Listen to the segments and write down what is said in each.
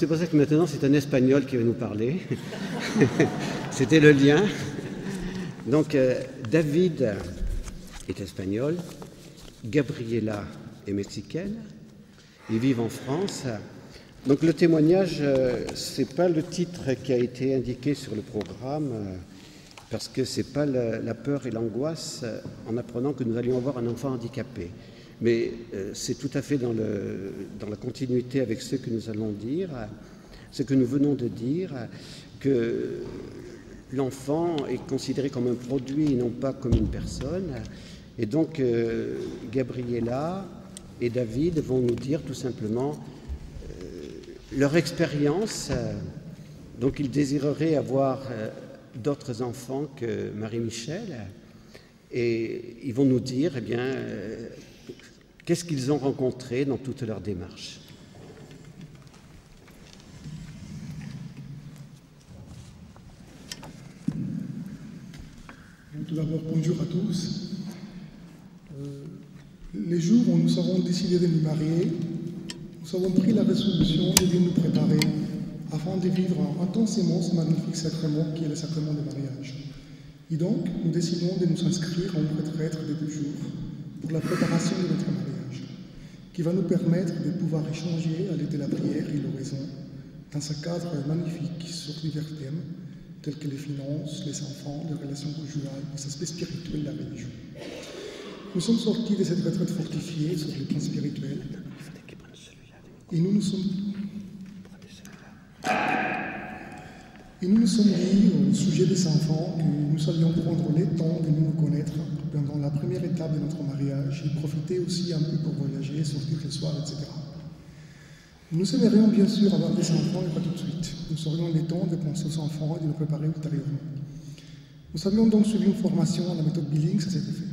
c'est pour ça que maintenant c'est un Espagnol qui va nous parler. C'était le lien. Donc David est espagnol, Gabriela est mexicaine, ils vivent en France. Donc le témoignage, c'est pas le titre qui a été indiqué sur le programme, parce que c'est pas la peur et l'angoisse en apprenant que nous allions avoir un enfant handicapé. Mais c'est tout à fait dans la continuité avec ce que nous allons dire, ce que nous venons de dire, que l'enfant est considéré comme un produit et non pas comme une personne. Et donc, Gabriela et David vont nous dire tout simplement leur expérience. Donc, ils désireraient avoir d'autres enfants que Marie-Michel. Et ils vont nous dire, eh bien, qu'est-ce qu'ils ont rencontré dans toute leur démarche. Tout d'abord, bonjour à tous. Les jours où nous avons décidé de nous marier, nous avons pris la résolution de nous préparer afin de vivre intensément ce magnifique sacrement qui est le sacrement du mariage. Et donc, nous décidons de nous inscrire à une retraite de 2 jours pour la préparation de notre mariage, qui va nous permettre de pouvoir échanger à l'aide de la prière et l'oraison dans un cadre magnifique sur divers thèmes tels que les finances, les enfants, les relations conjugales, les aspects spirituels de la religion. Nous sommes sortis de cette retraite fortifiée sur les plans spirituels et nous nous sommes dit au sujet des enfants que nous allions prendre le temps de nous connaître pendant la première étape de notre mariage et profiter aussi un peu pour voyager, sortir le soir, etc. Nous aimerions bien sûr avoir des enfants, mais pas tout de suite. Nous aurions le temps de penser aux enfants et de nous préparer ultérieurement. Nous avions donc suivi une formation à la méthode bilingue, ça s'était fait.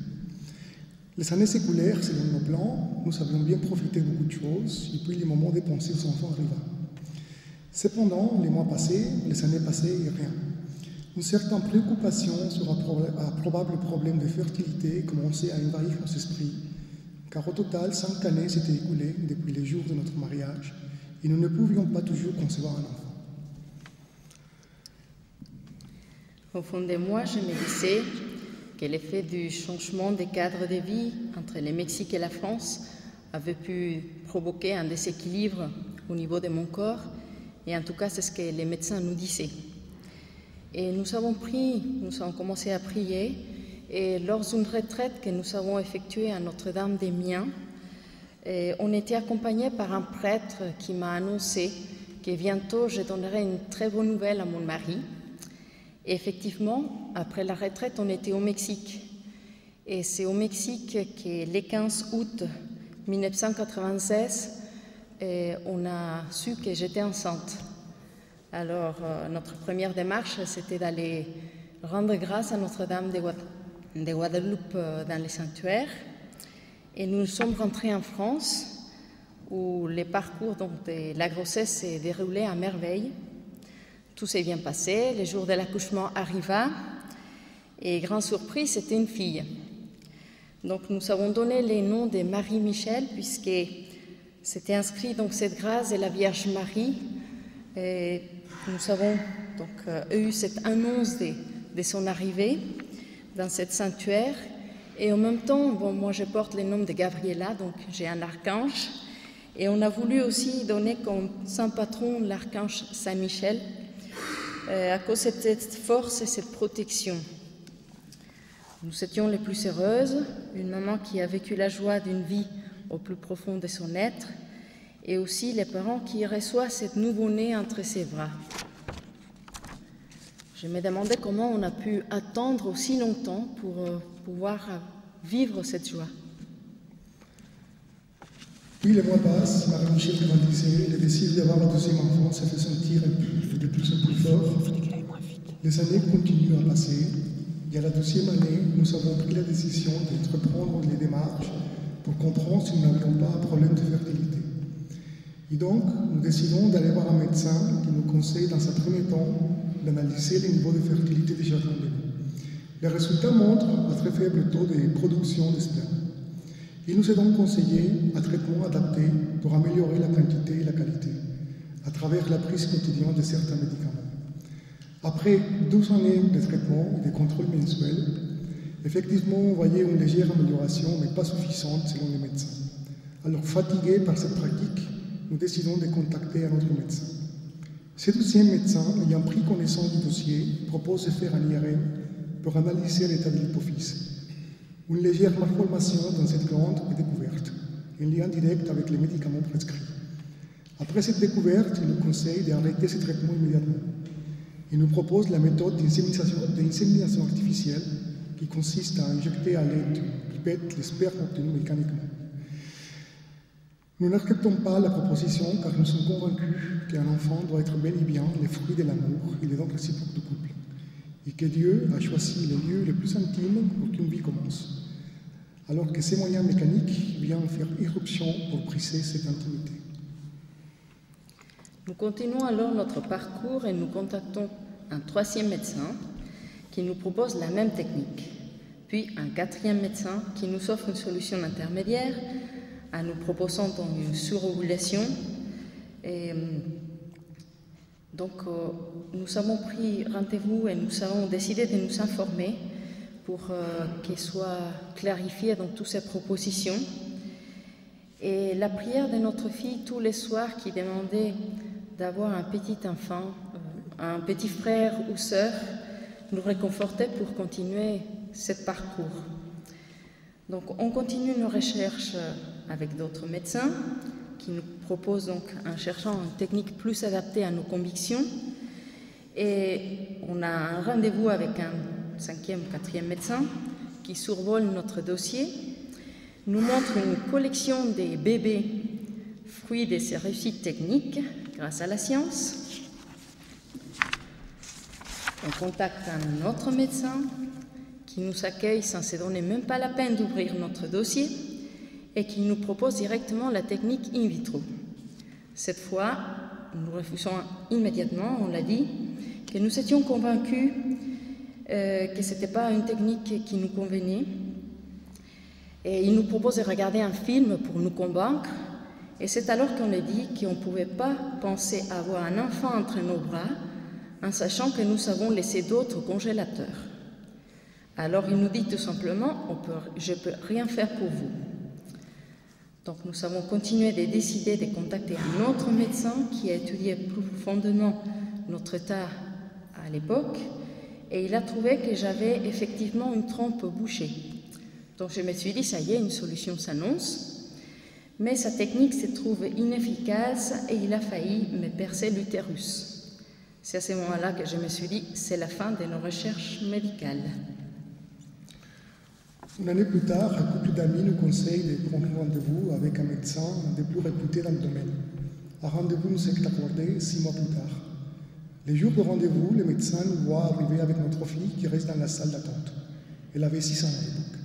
Les années séculaires, selon nos plans, nous avions bien profité de beaucoup de choses, et puis les moments de penser aux enfants arriva. Cependant, les mois passés, les années passées, et rien. Une certaine préoccupation sur un probable problème de fertilité commençait à envahir nos esprits, car au total, 5 années s'étaient écoulées depuis les jours de notre mariage, et nous ne pouvions pas toujours concevoir un enfant. Au fond de moi, je me disais que l'effet du changement des cadres de vie entre le Mexique et la France avait pu provoquer un déséquilibre au niveau de mon corps, et en tout cas, c'est ce que les médecins nous disaient. Et nous avons commencé à prier, et lors d'une retraite que nous avons effectuée à Notre-Dame-des-Miens, on était accompagnés par un prêtre qui m'a annoncé que bientôt je donnerais une très bonne nouvelle à mon mari. Et effectivement, après la retraite, on était au Mexique. Et c'est au Mexique que le 15 août 1996, on a su que j'étais enceinte. Alors, notre première démarche, c'était d'aller rendre grâce à Notre-Dame de Guadeloupe dans les sanctuaires. Et nous sommes rentrés en France, où le parcours de la grossesse s'est déroulé à merveille. Tout s'est bien passé, le jour de l'accouchement arriva, et grande surprise, c'était une fille. Donc nous avons donné le nom de Marie-Michel, puisque c'était inscrit donc cette grâce de la Vierge Marie. Et nous avons donc eu cette annonce de son arrivée dans cette sanctuaire. Et en même temps, moi je porte le nom de Gabriela, donc j'ai un archange. Et on a voulu aussi donner comme saint patron l'archange Saint-Michel, à cause de cette force et cette protection. Nous étions les plus heureuses, une maman qui a vécu la joie d'une vie au plus profond de son être, et aussi les parents qui reçoivent cette nouveau-né entre ses bras. Je me demandais comment on a pu attendre aussi longtemps pour pouvoir vivre cette joie. Puis les mois passent, Marie-Michel grandissait, le désir d'avoir le deuxième enfant se fait sentir de plus en plus fort. Les années continuent à passer, et à la 2e année, nous avons pris la décision d'entreprendre les démarches pour comprendre si nous n'avions pas un problème de fertilité. Et donc, nous décidons d'aller voir un médecin qui nous conseille dans un premier temps d'analyser les niveaux de fertilité de chacun de nous. Les résultats montrent un très faible taux de production de sperme. Il nous est donc conseillé un traitement adapté pour améliorer la quantité et la qualité, à travers la prise quotidienne de certains médicaments. Après 12 années de traitement et de contrôle mensuel, effectivement, on voyait une légère amélioration, mais pas suffisante selon les médecins. Alors, fatigués par cette pratique, nous décidons de contacter un autre médecin. Ce deuxième médecin, ayant pris connaissance du dossier, propose de faire un IRM pour analyser l'état de l'hypophyse. Une légère malformation dans cette glande est découverte, en lien direct avec les médicaments prescrits. Après cette découverte, il nous conseille d'arrêter ce traitement immédiatement. Il nous propose la méthode d'insémination artificielle qui consiste à injecter à l'aide d'une pipette le sperme obtenu mécaniquement. Nous n'acceptons pas la proposition car nous sommes convaincus qu'un enfant doit être bel et bien le fruit de l'amour et des dons réciproques du couple, et que Dieu a choisi les lieux les plus intimes pour qu'une vie commence, alors que ces moyens mécaniques viennent faire irruption pour briser cette intimité. Nous continuons alors notre parcours et nous contactons un troisième médecin qui nous propose la même technique, puis un quatrième médecin qui nous offre une solution intermédiaire en nous proposant donc une surovulation. Et donc nous avons pris rendez-vous et nous avons décidé de nous informer pour qu'il soit clarifié dans toutes ces propositions. Et la prière de notre fille tous les soirs qui demandait d'avoir un petit enfant, un petit frère ou sœur, nous réconfortait pour continuer ce parcours. Donc on continue nos recherches avec d'autres médecins qui nous proposent donc en cherchant une technique plus adaptée à nos convictions. Et on a un rendez-vous avec un cinquième ou quatrième médecin qui survole notre dossier, nous montre une collection des bébés fruits de ses réussites techniques grâce à la science. On contacte un autre médecin qui nous accueille sans se donner même pas la peine d'ouvrir notre dossier et qui nous propose directement la technique in vitro. Cette fois, nous refusons immédiatement, on l'a dit, que nous étions convaincus que ce n'était pas une technique qui nous convenait. Et il nous propose de regarder un film pour nous convaincre. Et c'est alors qu'on a dit qu'on ne pouvait pas penser avoir un enfant entre nos bras en sachant que nous avons laissé d'autres congélateurs. Alors il nous dit tout simplement, je ne peux rien faire pour vous. Donc nous avons continué de décider de contacter un autre médecin qui a étudié plus profondément notre état à l'époque et il a trouvé que j'avais effectivement une trompe bouchée. Donc je me suis dit, ça y est, une solution s'annonce. Mais sa technique se trouve inefficace et il a failli me percer l'utérus. C'est à ce moment-là que je me suis dit, c'est la fin de nos recherches médicales. Une année plus tard, un couple d'amis nous conseille de prendre rendez-vous avec un médecin des plus réputés dans le domaine. Un rendez-vous nous est accordé 6 mois plus tard. Les jours de rendez-vous, le médecin nous voit arriver avec notre fille qui reste dans la salle d'attente. Elle avait 6 ans à l'époque.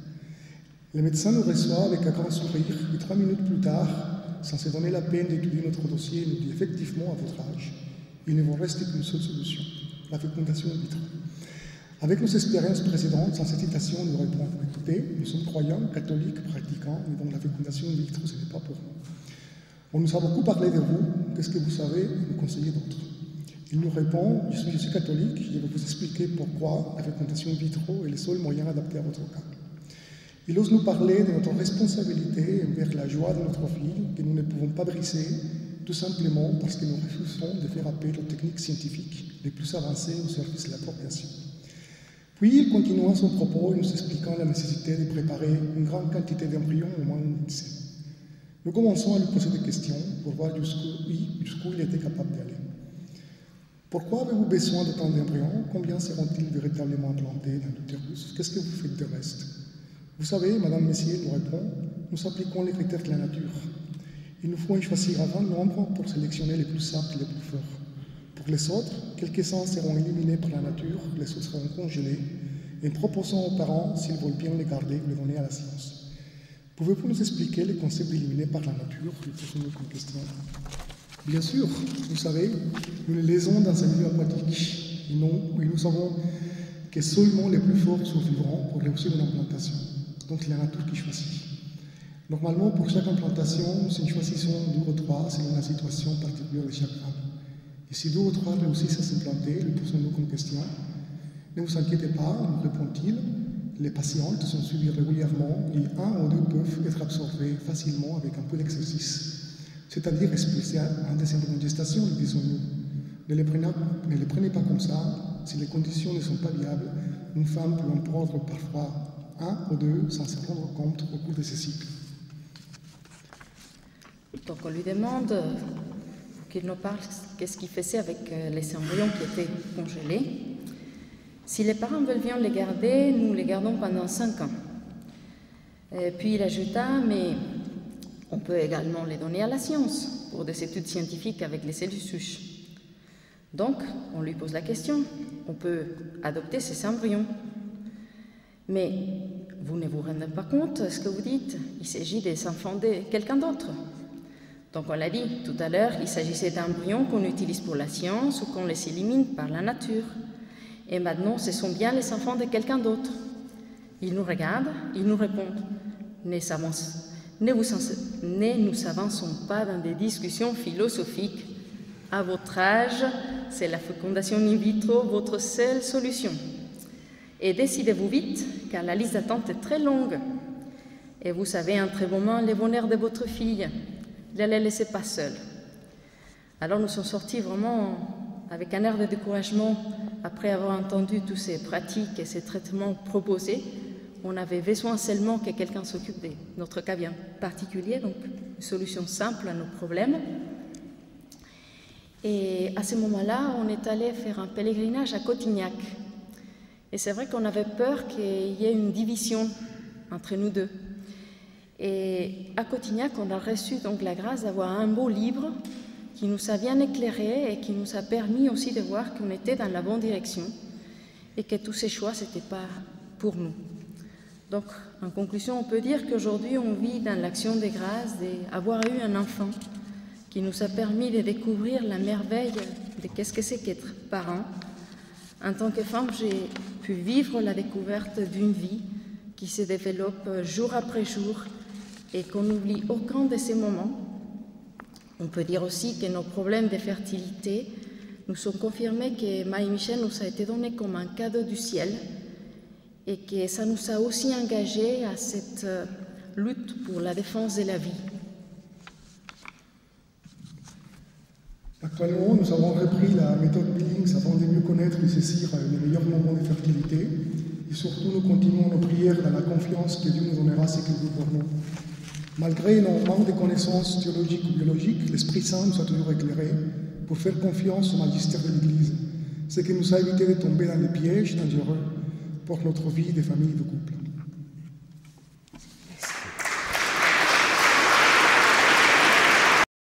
Le médecin nous reçoit avec un grand sourire et 3 minutes plus tard, sans se donner la peine d'étudier notre dossier, il nous dit effectivement à votre âge, il ne vous reste qu'une seule solution, la fécondation in vitro. Avec nos expériences précédentes, sans hésitation, nous répondons écoutez, nous sommes croyants, catholiques, pratiquants, mais donc la fécondation in vitro, ce n'est pas pour nous. On nous a beaucoup parlé de vous, qu'est-ce que vous savez nous conseillez d'autres. Il nous répond je suis catholique, je vais vous expliquer pourquoi la fécondation in vitro est le seul moyen adapté à votre cas. Il ose nous parler de notre responsabilité envers la joie de notre fille, que nous ne pouvons pas briser, tout simplement parce que nous refusons de faire appel aux techniques scientifiques les plus avancées au service de la procréation. Puis il continua son propos en nous expliquant la nécessité de préparer une grande quantité d'embryons au moins une dizaine. Nous commençons à lui poser des questions pour voir jusqu'où il était capable d'aller. Pourquoi avez-vous besoin de tant d'embryons? Combien seront-ils véritablement implantés dans l'utérus? Qu'est-ce que vous faites de reste? Vous savez, Madame Messier nous répond, nous appliquons les critères de la nature. Il nous faut en choisir un grand nombre pour sélectionner les plus simples et les plus forts. Pour les autres, quelques-uns seront éliminés par la nature, les autres seront congelés, et proposons aux parents, s'ils veulent bien les garder, les donner à la science. Pouvez-vous nous expliquer le concept d'éliminer par la nature? Posez-nous une question. Bien sûr, vous savez, nous les laissons dans un milieu aquatique, et nous savons que seulement les plus forts survivront pour réussir une implantation. Donc c'est la nature qui choisit. Normalement, pour chaque implantation, nous choisissons 2 ou 3 selon la situation particulière de chaque femme. Et si 2 ou 3 réussissent à s'implanter, le posons-nous comme question. Ne vous inquiétez pas, nous répond-il, les patientes sont suivies régulièrement et 1 ou 2 peuvent être absorbés facilement avec un peu d'exercice. C'est-à-dire expulsés en deuxième gestation, disons-nous. Ne les prenez pas comme ça. Si les conditions ne sont pas viables, une femme peut en prendre parfois 1 ou 2 sans se rendre compte au cours de ces cycles. Donc on lui demande qu'il nous parle qu'est-ce qu'il faisait avec les embryons qui étaient congelés. Si les parents veulent bien les garder, nous les gardons pendant 5 ans. Et puis il ajouta, mais on peut également les donner à la science pour des études scientifiques avec les cellules souches. Donc, on lui pose la question, on peut adopter ces embryons. Mais vous ne vous rendez pas compte de ce que vous dites, il s'agit des enfants de quelqu'un d'autre. Donc on l'a dit tout à l'heure, il s'agissait d'embryons qu'on utilise pour la science ou qu'on les élimine par la nature. Et maintenant, ce sont bien les enfants de quelqu'un d'autre. Ils nous regardent, ils nous répondent. Ne nous avançons pas dans des discussions philosophiques. À votre âge, c'est la fécondation in vitro votre seule solution. Et décidez-vous vite, car la liste d'attente est très longue. Et vous savez un très bon moment le bonheur de votre fille. Ne la laissez pas seule. Alors nous sommes sortis vraiment avec un air de découragement après avoir entendu toutes ces pratiques et ces traitements proposés. On avait besoin seulement que quelqu'un s'occupe de notre cas bien particulier, donc une solution simple à nos problèmes. Et à ce moment-là, on est allé faire un pèlerinage à Cotignac. Et c'est vrai qu'on avait peur qu'il y ait une division entre nous deux. Et à Cotignac, on a reçu donc la grâce d'avoir un beau livre qui nous a bien éclairé et qui nous a permis aussi de voir qu'on était dans la bonne direction et que tous ces choix, ce n'était pas pour nous. Donc, en conclusion, on peut dire qu'aujourd'hui, on vit dans l'action des grâces d'avoir eu un enfant qui nous a permis de découvrir la merveille de qu'est-ce que c'est qu'être parent. En tant que femme, j'ai pu vivre la découverte d'une vie qui se développe jour après jour et qu'on n'oublie aucun de ces moments. On peut dire aussi que nos problèmes de fertilité nous ont confirmé que Marie-Michel nous a été donné comme un cadeau du ciel et que ça nous a aussi engagés à cette lutte pour la défense de la vie. Actuellement, nous avons repris la méthode Billings afin de mieux connaître et saisir les meilleurs moments de fertilité. Et surtout, nous continuons nos prières dans la confiance que Dieu nous donnera ce qu'il veut pour nous. Malgré nos manques de connaissances théologiques ou biologiques, l'Esprit Saint nous a toujours éclairés pour faire confiance au magistère de l'Église, ce qui nous a évité de tomber dans des pièges dangereux pour notre vie de famille et de couple.